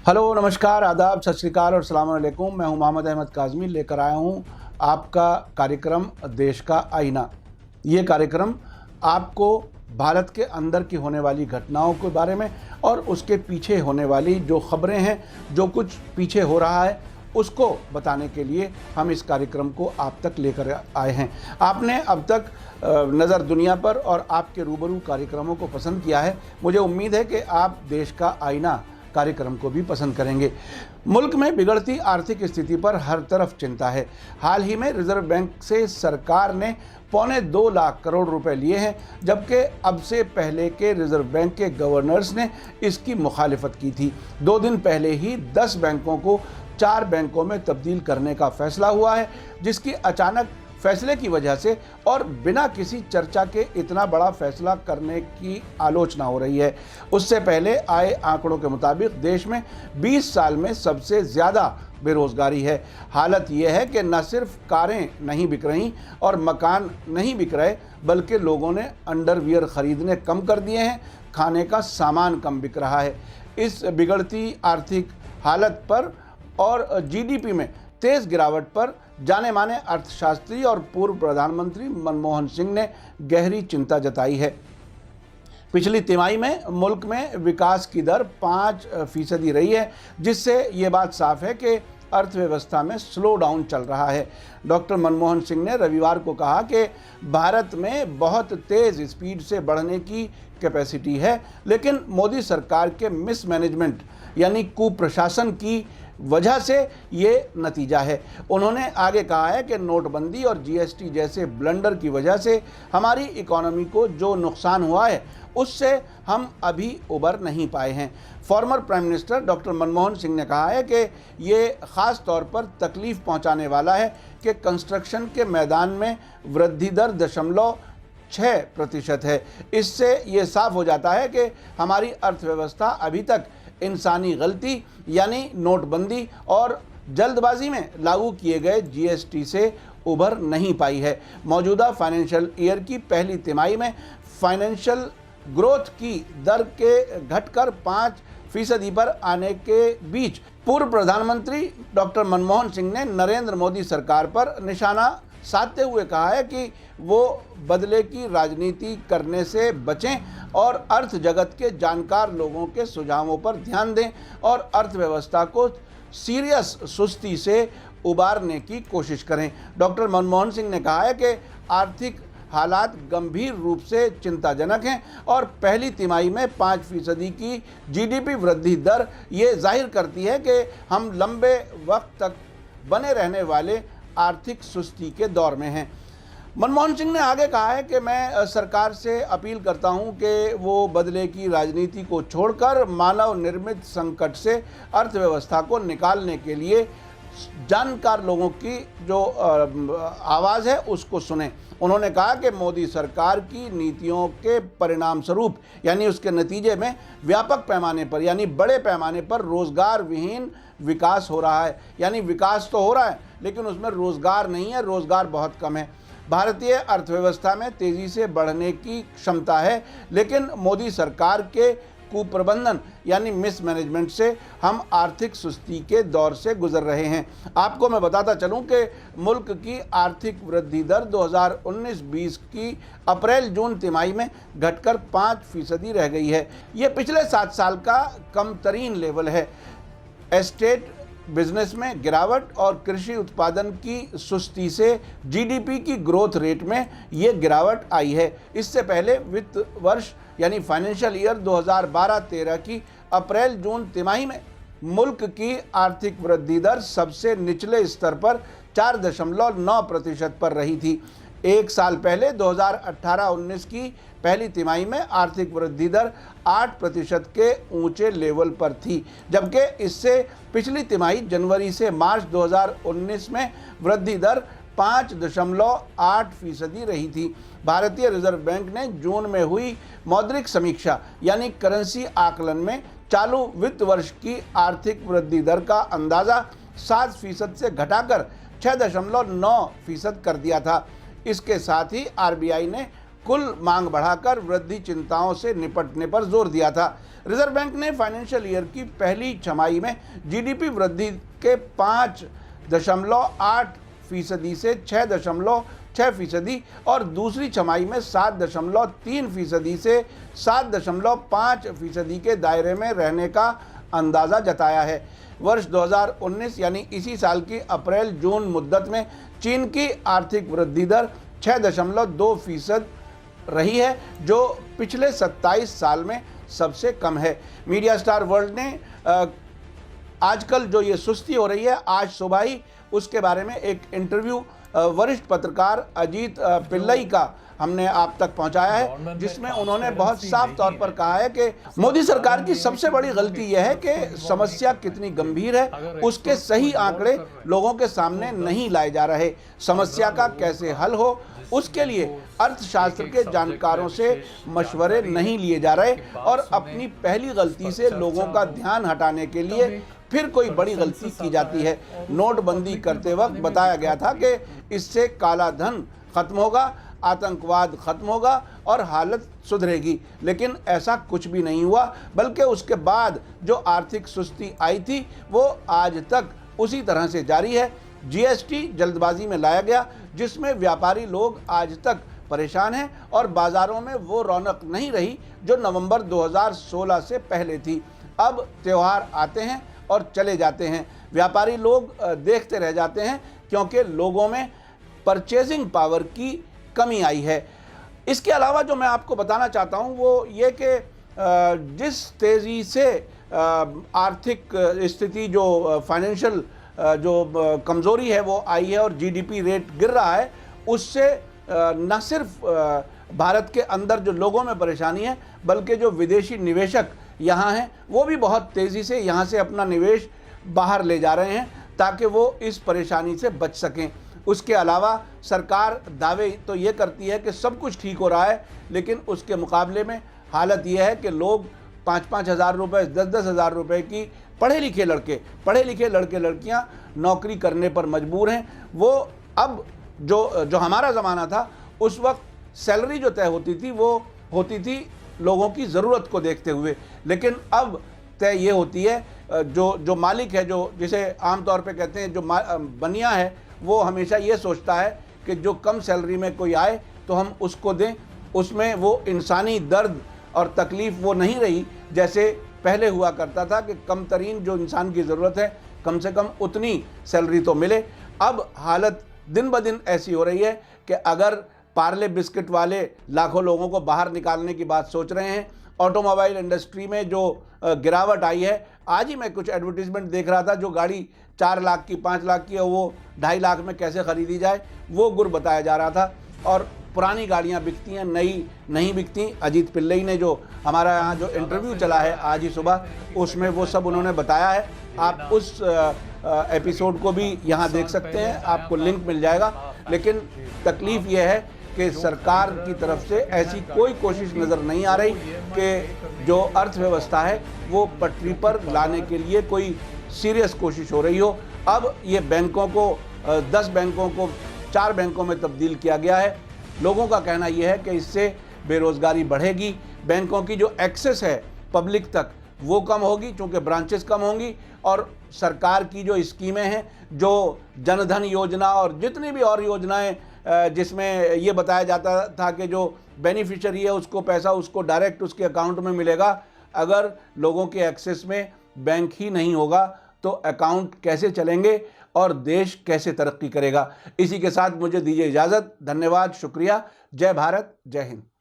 Hello, नमस्कार, आदाब, सत श्री अकाल और अस्सलाम वालेकुम। मैं हूं मोहम्मद अहमद काज़मी, लेकर आया हूं आपका कार्यक्रम देश का आईना। ये कार्यक्रम आपको भारत के अंदर की होने वाली घटनाओं के बारे में और उसके पीछे होने वाली जो खबरें हैं, जो कुछ पीछे हो रहा है, उसको बताने के लिए हम इस कार्यक्रम को आप तक लेकर आए हैं। आपने अब तक नज़र दुनिया पर और आपके रूबरू कार्यक्रमों को पसंद किया है। मुझे उम्मीद है कि आप देश का आईना कार्यक्रम को भी पसंद करेंगे। मुल्क में बिगड़ती आर्थिक स्थिति पर हर तरफ चिंता है। हाल ही में रिजर्व बैंक से सरकार ने 2.25 लाख करोड़ रुपए लिए हैं, जबकि अब से पहले के रिजर्व बैंक के गवर्नर्स ने इसकी मुखालिफत की थी। 2 दिन पहले ही 10 बैंकों को 4 बैंकों में तब्दील करने का फैसला हुआ है, जिसकी अचानक फैसले की वजह से और बिना किसी चर्चा के इतना बड़ा फैसला करने की आलोचना हो रही है। उससे पहले आए आंकड़ों के मुताबिक देश में 20 साल में सबसे ज़्यादा बेरोज़गारी है। हालत यह है कि न सिर्फ कारें नहीं बिक रहीं और मकान नहीं बिक रहे, बल्कि लोगों ने अंडरवियर ख़रीदने कम कर दिए हैं, खाने का सामान कम बिक रहा है। इस बिगड़ती आर्थिक हालत पर और जीडीपी में तेज़ गिरावट पर जाने माने अर्थशास्त्री और पूर्व प्रधानमंत्री मनमोहन सिंह ने गहरी चिंता जताई है। पिछली तिमाही में मुल्क में विकास की दर 5% रही है, जिससे ये बात साफ है कि अर्थव्यवस्था में स्लो डाउन चल रहा है। डॉक्टर मनमोहन सिंह ने रविवार को कहा कि भारत में बहुत तेज़ स्पीड से बढ़ने की कैपेसिटी है, लेकिन मोदी सरकार के मिसमैनेजमेंट यानी कुप्रशासन की वजह से ये नतीजा है। उन्होंने आगे कहा है कि नोटबंदी और जीएसटी जैसे ब्लंडर की वजह से हमारी इकोनॉमी को जो नुकसान हुआ है, उससे हम अभी उबर नहीं पाए हैं। Former prime minister doctor Manmohan Singh ने कहा है कि ये ख़ास तौर पर तकलीफ़ पहुंचाने वाला है कि कंस्ट्रक्शन के मैदान में वृद्धि दर 0.6% है। इससे ये साफ हो जाता है कि हमारी अर्थव्यवस्था अभी तक इंसानी गलती यानी नोटबंदी और जल्दबाजी में लागू किए गए जीएसटी से उभर नहीं पाई है। मौजूदा फाइनेंशियल ईयर की पहली तिमाही में फाइनेंशियल ग्रोथ की दर के घटकर 5% पर आने के बीच पूर्व प्रधानमंत्री डॉक्टर मनमोहन सिंह ने नरेंद्र मोदी सरकार पर निशाना साधते हुए कहा है कि वो बदले की राजनीति करने से बचें और अर्थ जगत के जानकार लोगों के सुझावों पर ध्यान दें और अर्थव्यवस्था को सीरियस सुस्ती से उबारने की कोशिश करें। डॉक्टर मनमोहन सिंह ने कहा है कि आर्थिक हालात गंभीर रूप से चिंताजनक हैं और पहली तिमाही में 5% की जीडीपी वृद्धि दर ये जाहिर करती है कि हम लंबे वक्त तक बने रहने वाले आर्थिक सुस्ती के दौर में हैं। मनमोहन सिंह ने आगे कहा है कि मैं सरकार से अपील करता हूं कि वो बदले की राजनीति को छोड़कर मानव निर्मित संकट से अर्थव्यवस्था को निकालने के लिए जानकार लोगों की जो आवाज़ है उसको सुने। उन्होंने कहा कि मोदी सरकार की नीतियों के परिणाम स्वरूप यानी उसके नतीजे में व्यापक पैमाने पर यानी बड़े पैमाने पर रोज़गार विहीन विकास हो रहा है। यानी विकास तो हो रहा है लेकिन उसमें रोज़गार नहीं है, रोज़गार बहुत कम है। भारतीय अर्थव्यवस्था में तेज़ी से बढ़ने की क्षमता है, लेकिन मोदी सरकार के कुप्रबंधन यानी मिसमैनेजमेंट से हम आर्थिक सुस्ती के दौर से गुजर रहे हैं। आपको मैं बताता चलूं कि मुल्क की आर्थिक वृद्धि दर 2019-20 की अप्रैल-जून तिमाही में घटकर 5% रह गई है। ये पिछले 7 साल का कम तरीन लेवल है। एस्टेट बिजनेस में गिरावट और कृषि उत्पादन की सुस्ती से जीडीपी की ग्रोथ रेट में ये गिरावट आई है। इससे पहले वित्त वर्ष यानी फाइनेंशियल ईयर 2012-13 की अप्रैल-जून तिमाही में मुल्क की आर्थिक वृद्धि दर सबसे निचले स्तर पर 4.9% पर रही थी। एक साल पहले 2018-19 की पहली तिमाही में आर्थिक वृद्धि दर 8% के ऊंचे लेवल पर थी, जबकि इससे पिछली तिमाही जनवरी से मार्च 2019 में वृद्धि दर 5.8% रही थी। भारतीय रिजर्व बैंक ने जून में हुई मौद्रिक समीक्षा यानी करेंसी आकलन में चालू वित्त वर्ष की आर्थिक वृद्धि दर का अंदाज़ा 7% से घटाकर 6.9% कर दिया था। इसके साथ ही आरबीआई ने कुल मांग बढ़ाकर वृद्धि चिंताओं से निपटने पर जोर दिया था। रिजर्व बैंक ने फाइनेंशियल ईयर की पहली छमाही में जीडीपी वृद्धि के 5.8% से 6.6% और दूसरी छमाही में 7.3% से 7.5% के दायरे में रहने का अंदाज़ा जताया है। वर्ष 2019 यानी इसी साल की अप्रैल जून मुद्दत में चीन की आर्थिक वृद्धि दर 6.2% रही है, जो पिछले 27 साल में सबसे कम है। मीडिया स्टार वर्ल्ड ने आजकल जो ये सुस्ती हो रही है, आज सुबह ही उसके बारे में एक इंटरव्यू वरिष्ठ पत्रकार अजीत पिल्लई का हमने आप तक पहुंचाया है, जिसमें उन्होंने बहुत साफ तौर पर कहा है कि मोदी सरकार की सबसे बड़ी गलती यह है कि समस्या कितनी गंभीर है उसके सही आंकड़े लोगों के सामने नहीं लाए जा रहे। समस्या का कैसे हल हो उसके लिए अर्थशास्त्र के जानकारों से मशवरे नहीं लिए जा रहे और अपनी पहली गलती से लोगों का ध्यान हटाने के लिए फिर कोई बड़ी गलती की जाती है। नोटबंदी करते वक्त बताया गया था कि इससे काला धन खत्म होगा, आतंकवाद खत्म होगा और हालत सुधरेगी, लेकिन ऐसा कुछ भी नहीं हुआ, बल्कि उसके बाद जो आर्थिक सुस्ती आई थी वो आज तक उसी तरह से जारी है। जीएसटी जल्दबाजी में लाया गया, जिसमें व्यापारी लोग आज तक परेशान हैं और बाज़ारों में वो रौनक नहीं रही जो नवंबर 2016 से पहले थी। अब त्यौहार आते हैं और चले जाते हैं, व्यापारी लोग देखते रह जाते हैं क्योंकि लोगों में परचेजिंग पावर की कमी आई है। इसके अलावा जो मैं आपको बताना चाहता हूं वो ये कि जिस तेज़ी से आर्थिक स्थिति जो फाइनेंशियल जो कमज़ोरी है वो आई है और जीडीपी रेट गिर रहा है, उससे न सिर्फ भारत के अंदर जो लोगों में परेशानी है, बल्कि जो विदेशी निवेशक यहाँ हैं वो भी बहुत तेज़ी से यहाँ से अपना निवेश बाहर ले जा रहे हैं ताकि वो इस परेशानी से बच सकें। उसके अलावा सरकार दावे तो ये करती है कि सब कुछ ठीक हो रहा है, लेकिन उसके मुकाबले में हालत ये है कि लोग 5-5 हज़ार रुपये, 10-10 हज़ार रुपये की पढ़े लिखे लड़के लड़कियां नौकरी करने पर मजबूर हैं। वो अब जो हमारा ज़माना था उस वक्त सैलरी जो तय होती थी वो होती थी लोगों की ज़रूरत को देखते हुए, लेकिन अब तय ये होती है जो मालिक है, जो जिसे आमतौर पे कहते हैं जो बनिया है, वो हमेशा ये सोचता है कि जो कम सैलरी में कोई आए तो हम उसको दें। उसमें वो इंसानी दर्द और तकलीफ़ वो नहीं रही जैसे पहले हुआ करता था कि कम तरीन जो इंसान की ज़रूरत है कम से कम उतनी सैलरी तो मिले। अब हालत दिन ब दिन ऐसी हो रही है कि अगर पार्ले बिस्किट वाले लाखों लोगों को बाहर निकालने की बात सोच रहे हैं, ऑटोमोबाइल इंडस्ट्री में जो गिरावट आई है, आज ही मैं कुछ एडवर्टीजमेंट देख रहा था, जो गाड़ी 4 लाख की 5 लाख की है वो 2.5 लाख में कैसे ख़रीदी जाए वो गुर बताया जा रहा था। और पुरानी गाड़ियां बिकती हैं, नई नहीं बिकती। अजीत पिल्लई ने जो हमारा यहाँ जो इंटरव्यू चला है आज ही सुबह, उसमें वो सब उन्होंने बताया है। आप उस एपिसोड को भी यहाँ देख सकते हैं, आपको लिंक मिल जाएगा। लेकिन तकलीफ़ ये है कि सरकार की तरफ से ऐसी कोई कोशिश नज़र नहीं आ रही कि जो अर्थव्यवस्था है वो पटरी पर लाने के लिए कोई सीरियस कोशिश हो रही हो। अब ये बैंकों को 10 बैंकों को 4 बैंकों में तब्दील किया गया है। लोगों का कहना यह है कि इससे बेरोज़गारी बढ़ेगी, बैंकों की जो एक्सेस है पब्लिक तक वो कम होगी क्योंकि ब्रांचेस कम होंगी, और सरकार की जो स्कीमें हैं, जो जनधन योजना और जितनी भी और योजनाएं जिसमें ये बताया जाता था कि जो बेनिफिशियरी है उसको पैसा उसको डायरेक्ट उसके अकाउंट में मिलेगा, अगर लोगों के एक्सेस में बैंक ही नहीं होगा तो अकाउंट कैसे चलेंगे और देश कैसे तरक्की करेगा। इसी के साथ मुझे दीजिए इजाज़त। धन्यवाद, शुक्रिया। जय भारत, जय हिंद।